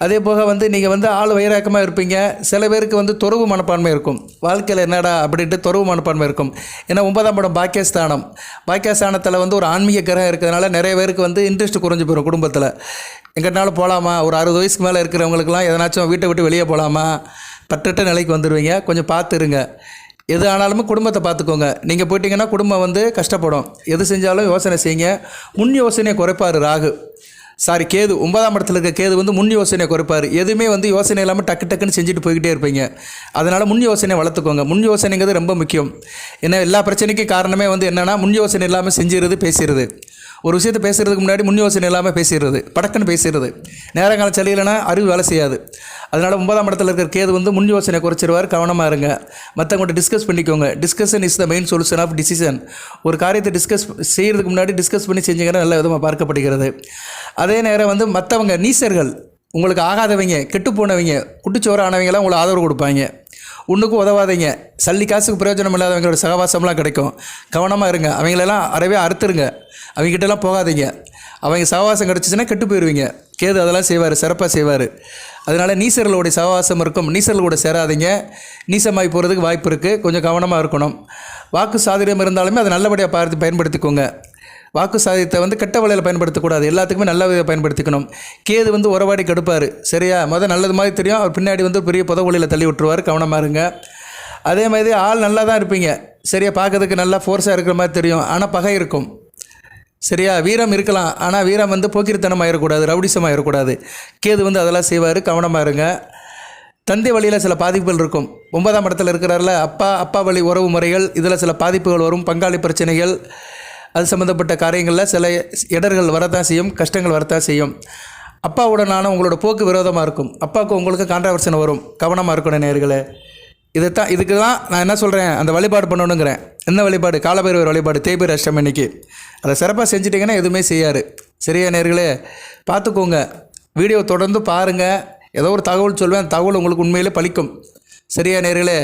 அதே போக வந்து நீங்கள் வந்து ஆள் வைராக்கமாக இருப்பீங்க. சில பேருக்கு வந்து துறவு மனப்பான்மை இருக்கும். வாழ்க்கையில் என்னடா அப்படின்ட்டு துறவு மனப்பான்மை இருக்கும். ஏன்னா 9ஆம் இடம் பாக்கியஸ்தானத்தில் வந்து ஒரு ஆன்மீக கிரகம் இருக்கிறதுனால நிறைய பேருக்கு வந்து இன்ட்ரெஸ்ட் குறைஞ்சி போயிடும். குடும்பத்தில் எங்கிட்டனாலும் போகலாமா, ஒரு 60 வயசுக்கு மேலே இருக்கிறவங்களுக்குலாம் எதனாச்சும் வீட்டை விட்டு வெளியே போகலாமா, பற்றட்ட நிலைக்கு வந்துடுவீங்க. கொஞ்சம் பார்த்துருங்க. எது ஆனாலுமே குடும்பத்தை பார்த்துக்கோங்க. நீங்கள் போயிட்டீங்கன்னா குடும்பம் வந்து கஷ்டப்படும். எது செஞ்சாலும் யோசனை செய்யுங்க. முன் யோசனையை குறைப்பார் கேது. 9ஆம் இடத்துல இருக்க கேது வந்து முன் யோசனையை குறைப்பார். எதுவுமே வந்து யோசனை இல்லாமல் டக்குன்னு செஞ்சுட்டு போய்கிட்டே இருப்பீங்க. அதனால் முன் யோசனையை வளர்த்துக்கோங்க. முன் யோசனைங்கிறது ரொம்ப முக்கியம். ஏன்னா எல்லா பிரச்சனைக்கும் காரணமே வந்து என்னென்னா, முன் யோசனை இல்லாமல் செஞ்சுறது, பேசுகிறது. ஒரு விஷயத்தை பேசுகிறதுக்கு முன்னாடி முன் யோசனை இல்லாமல் பேசிடுறது, படக்குன்னு பேசிடுறது. நேரங்காலம் சரியில்லைன்னா அறிவு வேலை செய்யாது. அதனால் 9ஆம் இடத்துல இருக்கிற கேது வந்து முன் யோசனை குறைச்சிருவார். கவனமாக இருங்க. மற்றவங்கள்ட்ட டிஸ்கஸ் பண்ணிக்கோங்க. Discussion is the main solution of decision. ஒரு காரியத்தை செய்கிறதுக்கு முன்னாடி டிஸ்கஸ் பண்ணி செஞ்சீங்கன்னா நல்ல விதமாக பார்க்கப்படுகிறது. அதே நேரம் வந்து மற்றவங்க நீசர்கள், உங்களுக்கு ஆகாதவங்க, கெட்டு போனவங்க, குட்டிச்சோறு ஆனவங்களாம் உங்களை ஆதரவு கொடுப்பாங்க. ஒன்றுக்கும் உதவாதீங்க. சல்லி காசுக்கு பிரயோஜனம் இல்லாதவங்களோட சகவாசம்லாம் கிடைக்கும். கவனமாக இருங்க. அவங்களெல்லாம் அறவே அறுத்துருங்க. அவங்ககிட்டலாம் போகாதீங்க. அவங்க சகவாசம் கிடச்சிச்சின்னா கெட்டு போயிடுவீங்க. கேது அதெல்லாம் செய்வார், சிறப்பாக செய்வார். அதனால் நீசர்களுடைய சகவாசம் இருக்கும். நீசர்களோட சேராதீங்க. நீசமாகி போகிறதுக்கு வாய்ப்பு இருக்குது. கொஞ்சம் கவனமாக இருக்கணும். வாக்கு சாதுரியம் இருந்தாலுமே அதை நல்லபடியாக பார்த்து பயன்படுத்திக்கோங்க. வாக்கு சாதியத்தை கெட்ட வழியில் பயன்படுத்தக்கூடாது. எல்லாத்துக்குமே நல்ல விதையை பயன்படுத்திக்கணும். கேது உறவாடி கெடுப்பார். சரியா? நல்லது மாதிரி தெரியும். அவர் பின்னாடி பெரிய புதவொலியில் தள்ளி விட்டுருவார். கவனமாக இருங்க. அதே மாதிரி ஆள் நல்லா தான் இருப்பீங்க. சரியா? பார்க்கறதுக்கு நல்லா ஃபோர்ஸாக இருக்கிற மாதிரி தெரியும். ஆனால் பகை இருக்கும். சரியா? வீரம் இருக்கலாம். ஆனால் வீரம் போக்கிரித்தனம் ஆயிடக்கூடாது, ரவுடிசம் ஆயிடக்கூடாது. கேது அதெல்லாம் செய்வார். கவனமாக இருங்க. தந்தை வழியில் சில பாதிப்புகள் இருக்கும். 9ஆம் இடத்துல இருக்கிறாரில்ல, அப்பா வழி உறவு முறைகள், இதில் சில பாதிப்புகள் வரும். பங்காளி பிரச்சனைகள், அது சம்மந்தப்பட்ட காரியங்களில் சில இடர்கள் வரத்தான் செய்யும், கஷ்டங்கள் வரத்தான் செய்யும். அப்பாவுடனான உங்களோட போக்கு விரோதமாக இருக்கும். அப்பாவுக்கு உங்களுக்கு கான்ட்ரவர்ஷன் வரும். கவனமாக இருக்கணும் நேயர்களே. இதுக்கு தான் நான் என்ன சொல்கிறேன், அந்த வழிபாடு பண்ணணுங்கிறேன். என்ன வழிபாடு? காலபைரவர் வழிபாடு. தேய்பிரை அஷ்டமி அன்னைக்கு அதை சிறப்பாக செஞ்சிட்டிங்கன்னா எதுவுமே செய்யாது. சரியா நேயர்களே? பார்த்துக்கோங்க. வீடியோ தொடர்ந்து பாருங்கள். ஏதோ ஒரு தகவல் சொல்வேன். அந்த தகவல் உங்களுக்கு உண்மையிலே பலிக்கும். சரியா நேயர்களே?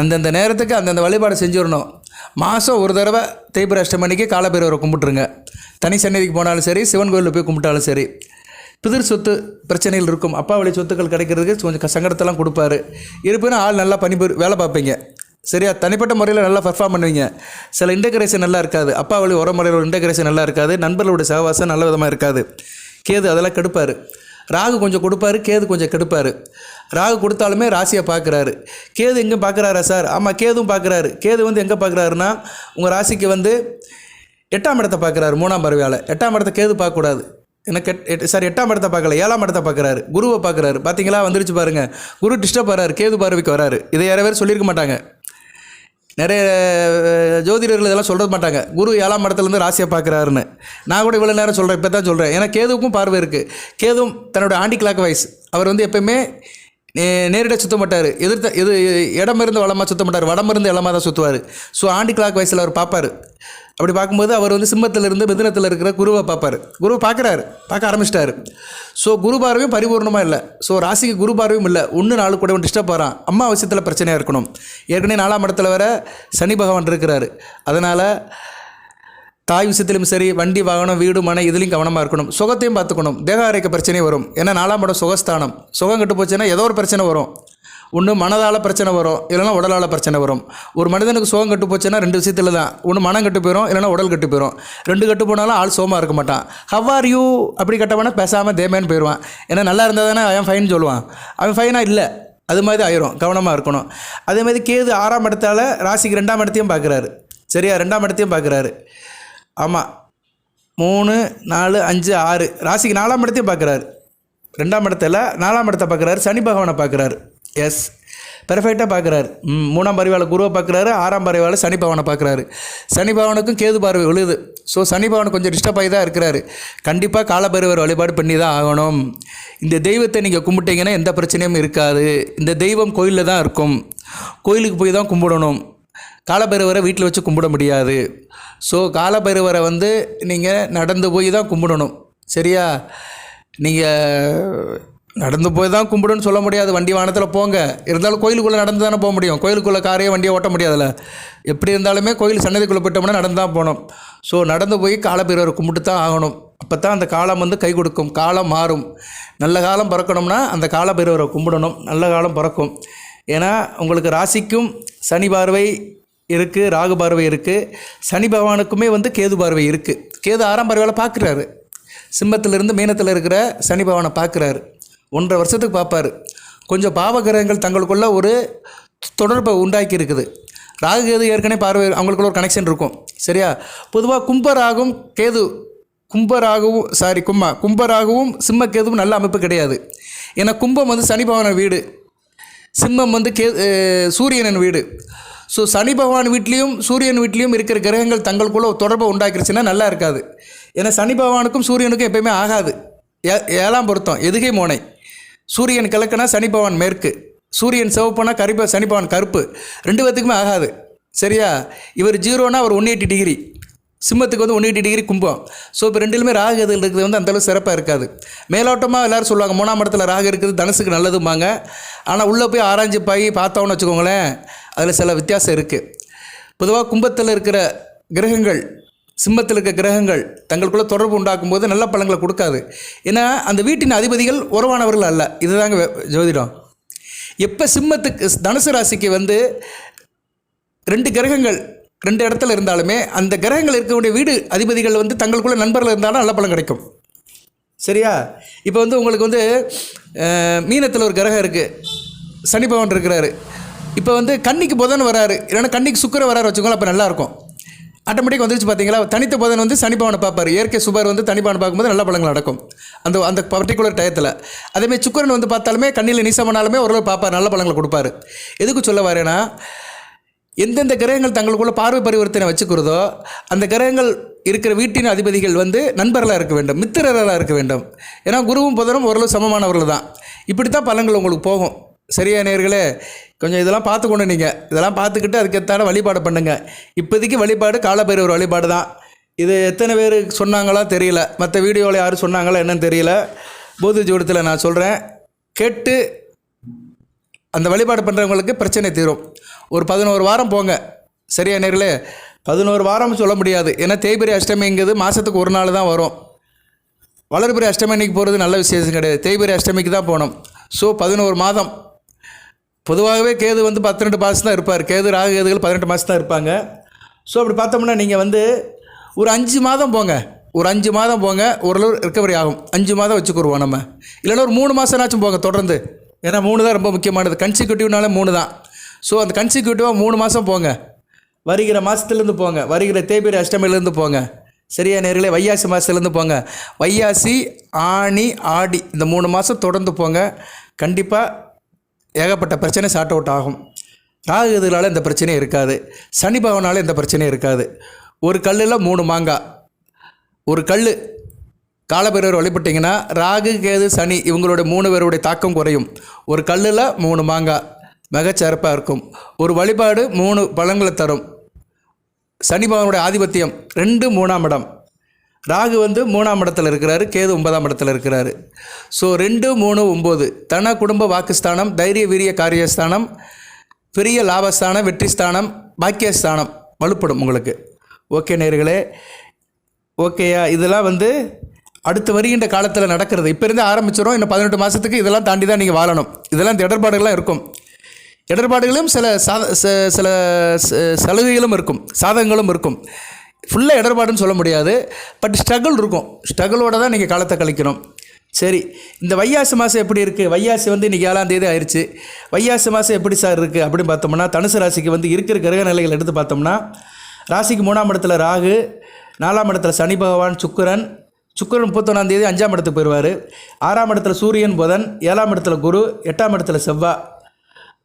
அந்தந்த நேரத்துக்கு அந்தந்த வழிபாடு செஞ்சிடணும். மாதம் ஒரு தடவை தேய்பிரை அஷ்டமி அன்னைக்கு காலபைரவரை கும்பிட்டுருங்க. தனி சன்னதிக்கு போனாலும் சரி, சிவன் கோயிலில் போய் கும்பிட்டாலும் சரி. பிதிர் சொத்து பிரச்சனைகள் இருக்கும். அப்பா வழி சொத்துக்கள் கிடைக்கிறதுக்கு கொஞ்சம் சங்கடத்தெல்லாம் கொடுப்பாரு. இருப்பினும் ஆள் நல்லா வேலை பார்ப்பீங்க. சரியா? தனிப்பட்ட முறையில் நல்லா பர்ஃபார்ம் பண்ணுவீங்க. சில இன்டகிரேஷன் நல்லா இருக்காது. அப்பா வழி உர முறையில் இன்டகிரேஷன் நல்லா இருக்காது. நண்பர்களுடைய சகவாசம் நல்ல விதமாக இருக்காது. கேது அதெல்லாம் கெடுப்பார். ராகு கொஞ்சம் கொடுப்பாரு, கேது கொஞ்சம் கெடுப்பார். ராகு கொடுத்தாலுமே ராசியை பார்க்குறாரு. கேது எங்கே பார்க்குறாரா சார்? ஆமாம், கேதுவும் பார்க்குறாரு. கேது எங்கே பார்க்குறாருன்னா உங்கள் ராசிக்கு 8ஆம் இடத்தை பார்க்குறாரு. 3ஆம் பார்வையால். 8ஆம் இடத்தை கேது பார்க்கக்கூடாது. எனக்கு 8ஆம் இடத்தை பார்க்கல, 7ஆம் இடத்தை பார்க்குறாரு. குருவை பார்க்குறாரு. பார்த்தீங்களா? வந்துருச்சு பாருங்கள். குரு டிஸ்டர்ப் வராரு, கேது பார்வைக்கு வராரு. இதை யாரோ பேர் சொல்லியிருக்க மாட்டாங்க. நிறைய ஜோதிடர்கள் இதெல்லாம் சொல்ல மாட்டாங்க. குரு 7ஆம் இடத்துலேருந்து ராசியை பார்க்குறாருன்னு. நான் கூட இவ்வளோ நேரம் சொல்கிறேன், இப்போ தான் சொல்கிறேன். ஏன்னா கேதுவுக்கும் பார்வை இருக்குது. கேதுவும் தன்னோட ஆண்டி கிளாக் வைஸ் அவர் எப்போயுமே நேரடியாக சுற்ற மாட்டார். இடமிருந்து வளமாக சுற்ற மாட்டார், வடமிருந்து இடமாக தான் சுற்றுவார். ஸோ ஆண்டி கிளாக் வைஸில் அவர் பார்ப்பார். அப்படி பார்க்கும்போது அவர் சிம்மத்திலிருந்து மிதுனத்தில் இருக்கிற குருவை பார்ப்பார். குருவை பார்க்க ஆரம்பிச்சிட்டாரு. ஸோ குரு பார்வையும் பரிபூர்ணமாக இல்லை. ஸோ ராசிக்கு குரு பார்வையும் இல்லை. 1-4 கூட டிஸ்டர்ப் ஆகிறான். அம்மா விஷயத்தில் பிரச்சனையாக இருக்கணும். ஏற்கனவே 4ஆம் இடத்துல வர சனி பகவான் இருக்கிறாரு. அதனால் தாய் விஷயத்திலும் சரி, வண்டி வாகனம் வீடு மனை இதுலேயும் கவனமாக இருக்கணும். சுகத்தையும் பார்த்துக்கணும். தேக ஆரோக்கிய பிரச்சனையும் வரும். ஏன்னா 4ஆம் இடம் சுகஸ்தானம். சுகம் கெட்டு போச்சுன்னா ஏதோ ஒரு பிரச்சனை வரும். ஒன்று மனதால் பிரச்சனை வரும், இல்லைனா உடலால் பிரச்சனை வரும். ஒரு மனிதனுக்கு சுகம் கெட்டு போச்சுன்னா 2 விஷயத்தில் தான். ஒன்று மனம் கெட்டு போயிடும், இல்லைனா உடல் கெட்டு போயிடும். 2 கெட்டு போனாலும் ஆள் சோமாக இருக்க மாட்டான். ஹவ் ஆர் யூ அப்படி கட்டவனா பேசாமல் தேமேன்னு போயிடுவான். ஏன்னா நல்லா இருந்தால் தானே அவன் ஃபைன் சொல்லுவான். அவன் ஃபைனாக இல்லை, அது மாதிரி ஆயிரும். கவனமாக இருக்கணும். அதேமாதிரி கேது 6ஆம் இடத்தால் ராசிக்கு 2ஆம் இடத்தையும் பார்க்குறாரு. சரியா? 2ஆம் இடத்தையும் பார்க்குறாரு. ஆமாம், 3, 4, 5, 6 ராசிக்கு 4ஆம் இடத்தையும் பார்க்குறாரு. 2ஆம் இடத்துல 4ஆம் இடத்தை பார்க்குறாரு. சனி பகவானை பார்க்குறாரு. எஸ், பெர்ஃபெக்டாக பார்க்குறாரு. 3ஆம் பார்வையால் குருவை பார்க்குறாரு. 6ஆம் பார்வையால் சனி பகவானை பார்க்குறாரு. சனி பகவானுக்கும் கேது பார்வை விழுது. ஸோ சனி பகவான் கொஞ்சம் டிஸ்டர்ப் ஆகி தான் இருக்கிறாரு. கண்டிப்பாக காலபைரவர் வழிபாடு பண்ணி தான் ஆகணும். இந்த தெய்வத்தை நீங்கள் கும்பிட்டீங்கன்னா எந்த பிரச்சனையும் இருக்காது. இந்த தெய்வம் கோயிலில் தான் இருக்கும். கோயிலுக்கு போய் தான் கும்பிடணும். காலபைரவரை வீட்டில் வச்சு கும்பிட முடியாது. ஸோ காலபைரவரை நீங்கள் நடந்து போய் தான் கும்பிடணும். சரியா? நீங்கள் நடந்து போய் தான் கும்பிடுன்னு சொல்ல முடியாது. வண்டி வாகனத்தில் போங்க. இருந்தாலும் கோயிலுக்குள்ளே நடந்து தானே போக முடியும். கோயிலுக்குள்ளே காரையோ வண்டியை ஓட்ட முடியாதுல்ல. எப்படி இருந்தாலுமே கோயில் சன்னதிக்குள்ளே போயிட்டோம்னா நடந்து தான் போகணும். ஸோ நடந்து போய் காலபைரவரை கும்பிட்டு தான் ஆகணும். அப்போ தான் அந்த காலம் கை கொடுக்கும். காலம் மாறும். நல்ல காலம் பிறக்கணும்னா அந்த காலபைரவரை கும்பிடணும். நல்ல காலம் பிறக்கும். ஏன்னா உங்களுக்கு ராசிக்கும் சனி பார்வை இருக்குது, ராகு பார்வை இருக்குது. சனி பகவானுக்குமே கேது பார்வை இருக்குது. கேது 6ஆம் பார்வையால் பார்க்குறாரு. சிம்மத்திலிருந்து மீனத்தில் இருக்கிற சனி பகவானை பார்க்குறாரு. 1.5 வருஷத்துக்கு பார்ப்பார். கொஞ்சம் பாவகிரகங்கள் தங்களுக்குள்ள ஒரு தொடர்பை உண்டாக்கி இருக்குது. ராகு கேது ஏற்கனவே பார்வை, அவங்களுக்குள்ள ஒரு கனெக்ஷன் இருக்கும். சரியா? பொதுவாக கும்பராகவும் கேது கும்பராகவும் சிம்ம கேதுவும் நல்ல அமைப்பு கிடையாது. ஏன்னா கும்பம் சனி பகவான் வீடு, சிம்மம் சூரியனின் வீடு. ஸோ சனி பகவான் வீட்லேயும் சூரியன் வீட்லேயும் இருக்கிற கிரகங்கள் தங்களுக்குள்ள தொடர்பை உண்டாக்கிருச்சுன்னா நல்லா இருக்காது. ஏன்னா சனி பகவானுக்கும் சூரியனுக்கும் எப்போயுமே ஆகாது. 7ஆம் பொருத்தம் எதுகை மோனை. சூரியன் கிழக்குனா சனி பகவான் மேற்கு, சூரியன் சிவப்புனா சனி பகவான் கருப்பு. 2 பேத்துக்குமே ஆகாது. சரியா? இவர் 0னா அவர் 180 டிகிரி. சிம்மத்துக்கு வந்து 180 டிகிரி கும்பம். ஸோ இப்போ ரெண்டுலுமே ராகு எதில் இருக்குது வந்து அந்தளவு சிறப்பாக இருக்காது. மேலோட்டமாக எல்லோரும் சொல்லுவாங்க 3ஆம் இடத்துல ராகு இருக்குது தனுசுக்கு நல்லதும்பாங்க. ஆனால் உள்ளே போய் ஆராய்ச்சி போய் பார்த்தோன்னு வச்சுக்கோங்களேன், அதில் சில வித்தியாசம் இருக்குது. பொதுவாக கும்பத்தில் இருக்கிற கிரகங்கள் சிம்மத்தில் இருக்க கிரகங்கள் தங்களுக்குள்ளே தொடர்பு உண்டாக்கும் போது நல்ல பலன்களை கொடுக்காது. ஏன்னா அந்த வீட்டின் அதிபதிகள் உறவானவர்கள் அல்ல. இதுதாங்க ஜோதிடம். எப்போ சிம்மத்துக்கு தனுசு ராசிக்கு வந்து 2 கிரகங்கள் 2 இடத்துல இருந்தாலுமே அந்த கிரகங்கள் இருக்கக்கூடிய வீடு அதிபதிகள் வந்து தங்களுக்குள்ள நண்பர்கள் இருந்தாலும் நல்ல பலன் கிடைக்கும். சரியா? இப்போ வந்து உங்களுக்கு வந்து மீனத்தில் ஒரு கிரகம் இருக்குது, சனி பகவான் இருக்கிறாரு. இப்போ வந்து கன்னிக்கு புதன் வராரு, இல்லைன்னா கன்னிக்கு சுக்கிரன் வராரு வச்சுக்கோங்களேன், அப்போ நல்லாயிருக்கும். ஆட்டோமேட்டிக் வந்துருச்சு பார்த்தீங்களா? தனித்த புதன் வந்து சனி பகவானை பார்ப்பார், இயற்கை சுபர் வந்து தனி பகவானை பார்க்கும்போது நல்ல பலன்கள் நடக்கும் அந்த அந்த பர்டிகுலர் டயத்தில். அதேமாதிரி சுக்கிரன் வந்து பார்த்தாலுமே கண்ணில் நீசமானாலுமே ஓரளவு பார்ப்பார், நல்ல பலன்களை கொடுப்பாரு. எதுக்கு சொல்ல வரேன்னா, எந்தெந்த கிரகங்கள் தங்களுக்குள்ள பார்வை பரிவர்த்தனை வச்சுக்கிறதோ அந்த கிரகங்கள் இருக்கிற வீட்டின் அதிபதிகள் வந்து நண்பர்களாக இருக்க வேண்டும், மித்திரர்களாக இருக்க வேண்டும். ஏன்னா குருவும் புதனும் ஓரளவு சமமானவர்கள் தான். இப்படி தான் பலன்கள் உங்களுக்கு போகும். சரியா நேயர்களே? கொஞ்சம் இதெல்லாம் பார்த்துக்கொண்டு நீங்கள் இதெல்லாம் பார்த்துக்கிட்டு அதுக்கேற்றான வழிபாடு பண்ணுங்கள். இப்போதைக்கு வழிபாடு காலபைரவர் வழிபாடு தான். இது எத்தனை பேர் சொன்னாங்களா தெரியல, மற்ற வீடியோவில் யாரும் சொன்னாங்களா என்னன்னு தெரியல. போதி ஜோடத்தில் நான் சொல்கிறேன், கேட்டு அந்த வழிபாடு பண்ணுறவங்களுக்கு பிரச்சனை தீரும். ஒரு 11 வாரம் போங்க. சரியா நேர்களே? 11 வாரம் சொல்ல முடியாது, ஏன்னா தேய்பிரை அஷ்டமிங்கிறது மாதத்துக்கு ஒரு நாள் தான் வரும். வளர்பிறை அஷ்டமி அன்றைக்கி போகிறது நல்ல விசேஷம் கிடையாது, தேய்பிரை அஷ்டமிக்கு தான் போகணும். ஸோ 11 மாதம். பொதுவாகவே கேது வந்து 12 மாதம் தான் இருப்பார். கேது ராகு கேதுகள் 18 மாதம் தான் இருப்பாங்க. ஸோ அப்படி பார்த்தோம்னா நீங்கள் வந்து ஒரு 5 மாதம் போங்க. ஒரு 5 மாதம் போங்க, ஓரளவு ரிக்கவரி ஆகும். 5 மாதம் வச்சுக்குருவோம் நம்ம. இல்லைன்னா ஒரு 3 மாதம்னாச்சும் போங்க தொடர்ந்து. ஏன்னா 3 தான் ரொம்ப முக்கியமானது. கன்சிக்யூட்டிவ்னால 3 தான். ஸோ அந்த கன்சிக்யூட்டிவாக 3 மாதம் போங்க. வருகிற மாதத்துலேருந்து போங்க, வருகிற தேய்பிரை அஷ்டமிலேருந்து போங்க. சரியா நேர்களே? வைகாசி மாதத்துலேருந்து போங்க. வைகாசி, ஆனி, ஆடி இந்த 3 மாதம் தொடர்ந்து போங்க. கண்டிப்பாக ஏகப்பட்ட பிரச்சனை சார்ட் அவுட் ஆகும். ராகு எதுனால இந்த பிரச்சனையும் இருக்காது, சனி பகவானால இந்த பிரச்சனையும் இருக்காது. ஒரு கல்லில் 3 மாங்காய். ஒரு கல் காலபைரவர் வழிபட்டிங்கன்னா ராகு கேது சனி இவங்களோட 3 பேருடைய தாக்கம் குறையும். ஒரு கல்லில் 3 மாங்காய் மிகச்சிறப்பாக இருக்கும். ஒரு வழிபாடு 3 பலன்களை தரும். சனி பகவானுடைய ஆதிபத்தியம் 2 3ஆம் இடம். ராகு வந்து 3ஆம் இடத்துல இருக்கிறாரு, கேது 9ஆம் இடத்துல இருக்கிறாரு. ஸோ 2 3 9 தன குடும்ப வாக்குஸ்தானம், தைரிய வீரிய காரியஸ்தானம், பெரிய லாபஸ்தானம், வெற்றி ஸ்தானம், பாக்கியஸ்தானம் வலுப்படும் உங்களுக்கு. ஓகே நேயர்களே? ஓகேயா? இதெல்லாம் வந்து அடுத்து வருகின்ற காலத்தில் நடக்கிறது. இப்போ இருந்து ஆரம்பிச்சிடும். இன்னும் 18 மாதத்துக்கு இதெல்லாம் தாண்டி தான் நீங்கள் வாழணும். இதெல்லாம் இந்த இடர்பாடுகள்லாம் இருக்கும். இடர்பாடுகளும் சில சில சலுகைகளும் இருக்கும், சாதகங்களும் இருக்கும். ஃபுல்லாக இடர்பாடுன்னு சொல்ல முடியாது, பட் ஸ்ட்ரகிள் இருக்கும். ஸ்ட்ரகிளோடு தான் நீங்கள் காலத்தை கழிக்கணும். சரி, இந்த வைகாசி மாதம் எப்படி இருக்குது? வைகாசி வந்து இன்றைக்கி 7ஆம் தேதி ஆயிடுச்சு. வைகாசி மாதம் எப்படி சார் இருக்குது அப்படின்னு பார்த்தோம்னா, தனுசு ராசிக்கு வந்து இருக்கிற கிரக நிலைகள் எடுத்து பார்த்தோம்னா, ராசிக்கு 3ஆம் இடத்துல ராகு, 4ஆம் இடத்துல சனி பகவான், சுக்கிரன் 31ஆம் தேதி 5ஆம் இடத்துக்கு போயிடுவார். 6ஆம் இடத்துல சூரியன் புதன், 7ஆம் இடத்துல குரு, 8ஆம் இடத்துல செவ்வாய்,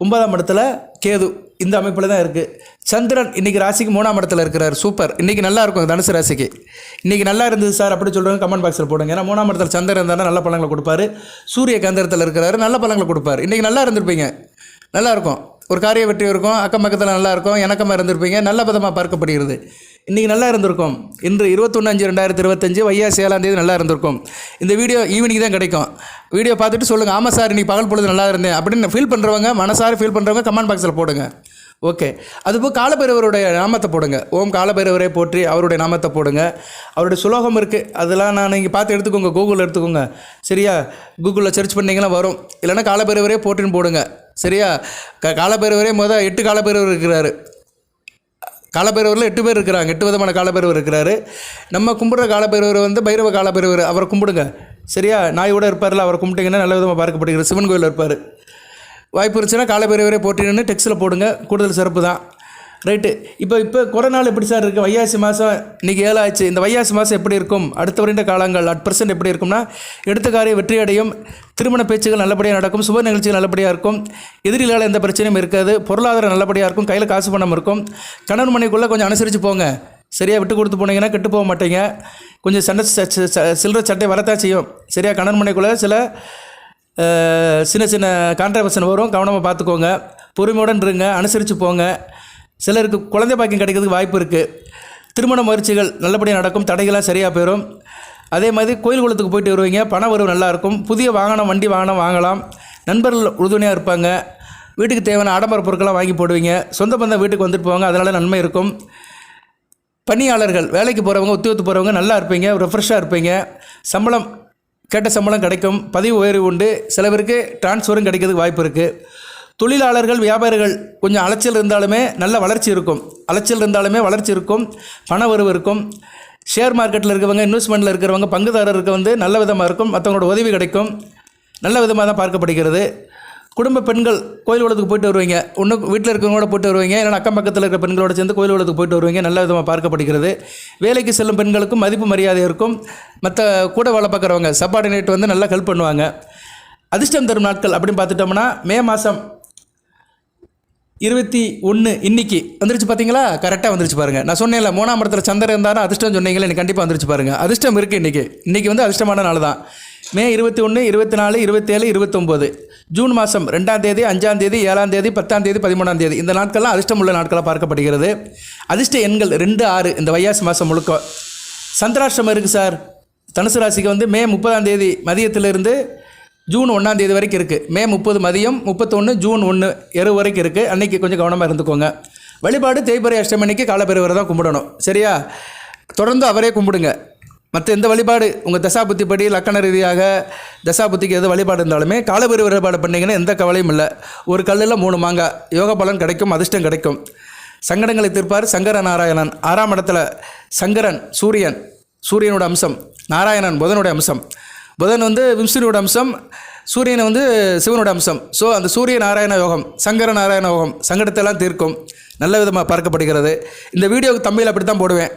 9ஆம் இடத்துல கேது. இந்த அமைப்பில் தான் இருக்குது. சந்திரன் இன்றைக்கி ராசிக்கு 3ஆம் இடத்துல இருக்கிறார். சூப்பர். இன்றைக்கி நல்லா இருக்கும் தனுசு ராசிக்கு. இன்றைக்கி நல்லா இருந்தது சார் அப்படி சொல்கிறவங்க கமெண்ட் பாக்ஸில் போடுங்க. ஏன்னா 3ஆம் இடத்துல சந்திரன் இருந்தாலும் நல்ல பலன்களை கொடுப்பாரு. சூரிய கேந்திரத்தில் இருக்கிறாரு, நல்ல பலன்களை கொடுப்பார். இன்றைக்கி நல்லா இருந்திருப்பீங்க, நல்லாயிருக்கும். ஒரு காரிய வெற்றி இருக்கும், அக்கம் பக்கத்தில் நல்லாயிருக்கும், இணக்கமாக இருந்திருப்பீங்க, நல்ல விதமாக பார்க்கப்படுகிறது. இன்றைக்கி நல்லா இருந்திருக்கும். இன்று 21/5/2025 வைகாசி 7ஆம் தேதி நல்லா இருந்திருக்கும். இந்த வீடியோ ஈவினிங் தான் கிடைக்கும். வீடியோ பார்த்துட்டு சொல்லுங்கள், ஆமாம் சார் இன்றைக்கி பகல் பொழுது நல்லா இருந்தேன் அப்படின்னு ஃபீல் பண்ணுறவங்க, மனசார ஃபீல் பண்ணுறவங்க கமெண்ட் பாக்ஸில் போடுங்க. ஓகே. அதுபோல் காலபைரவருடைய நாமத்தை போடுங்க. ஓம் காலபைரவரை போற்றி அவருடைய நாமத்தை போடுங்க. அவருடைய சுலோகம் இருக்குது, அதெல்லாம் நான் நீங்கள் பார்த்து எடுத்துக்கோங்க, கூகுளில் எடுத்துக்கோங்க. சரியா? கூகுளில் சர்ச் பண்ணிங்கன்னா வரும். இல்லைன்னா காலபைரவரே போற்றின்னு போடுங்க. சரியா? காலபைரவரே 8 காலபைரவர் இருக்கிறாரு. காலபைரவரில் 8 பேர் இருக்கிறாங்க. 8 விதமான காலபைரவர் இருக்கிறாரு. நம்ம கும்பிட்ற காலபைரவர் வந்து பைரவ காலபைரவர், அவரை கும்பிடுங்க. சரியா? நாயோட இருப்பார்ல, அவரை கும்பிட்டிங்கன்னா நல்ல விதமாக பார்க்கப்படுகிறது. சிவன் கோயிலில் இருப்பார். வாய்ப்பு இருந்துச்சுன்னா காலபைரவரே போட்டின்னு டெக்ஸ்ட்டில் போடுங்க, கூடுதல் சிறப்பு தான். ரைட்டு. இப்போ கொரோனாவில் எப்படி சார் இருக்குது? வைகாசி மாதம் இன்றைக்கி 7 ஆச்சு. இந்த வைகாசி மாதம் எப்படி இருக்கும்? அடுத்த வருட காலங்கள் @% எப்படி இருக்கும்னா, எடுத்த காரியம் வெற்றி அடையும், திருமண பேச்சுகள் நல்லபடியாக நடக்கும், சுப நிகழ்ச்சிகள் நல்லபடியாக இருக்கும், எதிரிகளால் எந்த பிரச்சனையும் இருக்காது, பொருளாதாரம் நல்லபடியாக இருக்கும், கையில் காசு பணம் இருக்கும். கணவன் மனைக்குள்ளே கொஞ்சம் அனுசரித்து போங்க. சரியாக விட்டு கொடுத்து போனீங்கன்னா கெட்டு போக மாட்டீங்க. கொஞ்சம் சில்லற சட்டை வரத்தான் செய்யும். சரியா? கணவன் மனைக்குள்ளே சில சின்ன சின்ன கான்ட்ரவர்ஷன் வரும், கவனமாக பார்த்துக்கோங்க. பொறுமையுடன் இருங்க, அனுசரித்து போங்க. சிலருக்கு குழந்தை பாக்கியம் கிடைக்கிறதுக்கு வாய்ப்பு இருக்குது. திருமண முயற்சிகள் நல்லபடியாக நடக்கும், தடைகளாக சரியாக போயிடும். அதே மாதிரி கோயில் குளத்துக்கு போயிட்டு வருவீங்க, பண வரவு நல்லாயிருக்கும். புதிய வாகனம், வண்டி வாகனம் வாங்கலாம். நண்பர்கள் உறுதுணையாக இருப்பாங்க. வீட்டுக்கு தேவையான ஆடம்பர பொருட்களாக வாங்கி போடுவீங்க. சொந்த பந்தம் வீட்டுக்கு வந்துட்டு போவாங்க, அதனால் நன்மை இருக்கும். பணியாளர்கள், வேலைக்கு போகிறவங்க, உத்தியோகத்துக்கு போகிறவங்க நல்லா இருப்பீங்க, ரெஃப்ரெஷ்ஷாக இருப்பீங்க. சம்பளம், கேட்ட சம்பளம் கிடைக்கும். பதவி உயர்வு உண்டு. சில பேருக்கு டிரான்ஸ்ஃபரும் கிடைக்கிறதுக்கு வாய்ப்பு இருக்குது. தொழிலாளர்கள், வியாபாரிகள் கொஞ்சம் அலைச்சல் இருந்தாலுமே நல்ல வளர்ச்சி இருக்கும். அலைச்சல் இருந்தாலுமே வளர்ச்சி இருக்கும், பண வரவு இருக்கும். ஷேர் மார்க்கெட்டில் இருக்கிறவங்க, இன்வெஸ்ட்மெண்ட்டில் இருக்கிறவங்க, பங்குதாரருக்கு வந்து நல்ல விதமாக இருக்கும். மற்றவங்களோட உதவி கிடைக்கும். நல்ல விதமாக தான் பார்க்கப்படுகிறது. குடும்ப பெண்கள் கோயில் குளத்துக்கு போயிட்டு வருவீங்க. ஒன்று வீட்டில் இருக்கிறவங்களோட போயிட்டு வருவீங்க, இல்லைனா அக்கம் பக்கத்தில் இருக்கிற பெண்களோட சேர்ந்து கோயில் குளத்துக்கு போயிட்டு வருவீங்க. நல்ல விதமாக பார்க்கப்படுகிறது. வேலைக்கு செல்லும் பெண்களுக்கும் மதிப்பு மரியாதை இருக்கும். மற்ற கூட வேலை பார்க்குறவங்க, சப்பார்டினேட் வந்து நல்லா ஹெல்ப் பண்ணுவாங்க. அதிர்ஷ்டம் தரும் நாட்கள் அப்படின்னு பார்த்துட்டோம்னா மே மாதம் 21 இன்னைக்கு வந்துருச்சு. பார்த்தீங்களா, கரெக்டாக வந்துருச்சு பாருங்கள். நான் சொன்னேன்ல 3ஆம் இடத்துல சந்திரன் இருந்தாலும் அதிர்ஷ்டம் சொன்னீங்களே, எனக்கு கண்டிப்பாக வந்துருச்சு பாருங்கள். அதிர்ஷ்டம் இருக்குது இன்றைக்கி வந்து அதிர்ஷ்டமான நாள் தான். மே 21, 24, 27, 29, ஜூன் மாதம் 2ஆம் தேதி, 5ஆம் தேதி, 7ஆம் தேதி, 10ஆம் தேதி, 13ஆம் தேதி, இந்த நாட்கள்லாம் அதிர்ஷ்டம் உள்ள நாட்களாக பார்க்கப்படுகிறது. அதிர்ஷ்ட எண்கள் 2, 6 இந்த வைகாசி மாதம் முழுக்க. சந்திராஷ்டிரமம் இருக்குது சார். தனுசு ராசிக்கு வந்து மே 30ஆம் தேதி மதியத்திலிருந்து ஜூன் 1ஆம் தேதி வரைக்கும் இருக்குது. மே 30 மதியம், 31 ஜூன் 1 இரவு வரைக்கும் இருக்குது. அன்றைக்கி கொஞ்சம் கவனமாக இருந்துக்கோங்க. வழிபாடு தேய்பிறை அஷ்டமி அன்னைக்கு காலப்பெருவரை தான் கும்பிடணும், சரியா? தொடர்ந்து அவரே கும்பிடுங்க. மற்ற எந்த வழிபாடு உங்கள் தசாபுத்தி படி லக்கண ரீதியாக தசாபுத்திக்கு எது வழிபாடு இருந்தாலுமே காலபெரு வழிபாடு பண்ணிங்கன்னா எந்த கவலையும் இல்லை. ஒரு கல்லில் 3 மாங்காய், யோக பலன் கிடைக்கும், அதிர்ஷ்டம் கிடைக்கும். சங்கடங்களை தீர்ப்பார் சங்கர நாராயணன். 6ஆம் இடத்துல சங்கரன், சூரியனோட அம்சம். நாராயணன் புதனுடைய அம்சம். புதன் வந்து விஷ்ணுவோட அம்சம், சூரியனை வந்து சிவனோட அம்சம். ஸோ அந்த சூரிய நாராயண யோகம், சங்கர நாராயண யோகம் சங்கடத்தெல்லாம் தீர்க்கும், நல்ல விதமாக பார்க்கப்படுகிறது. இந்த வீடியோவுக்கு தமிழில் அப்படி தான் போடுவேன்.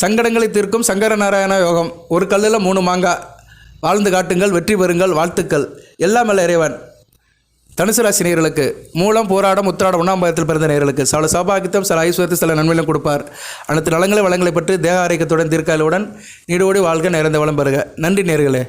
சங்கடங்களை தீர்க்கும் சங்கர நாராயண யோகம். ஒரு கல்லில் 3 மாங்காய். வாழ்ந்து காட்டுங்கள், வெற்றி பெறுங்கள், வாழ்த்துக்கள். எல்லாம் அல்ல இறைவன். தனுசு ராசி நேயர்களுக்கு, மூலம், போராடம், உத்திராடம் 1ஆம் பாதத்தில் பிறந்த நேயர்களுக்கு சில சௌபாகியத்தையும் சில ஐஸ்வர்யத்தை சில நன்மையிலும் கொடுப்பார். அனைத்து நலங்களை வளங்களை பற்றி தேக ஆரோக்கியத்துடன் தீர்க்காலுடன் நீடோடி வாழ்க, நிறைந்த வளம் பெறுக. நன்றி நேயர்களே.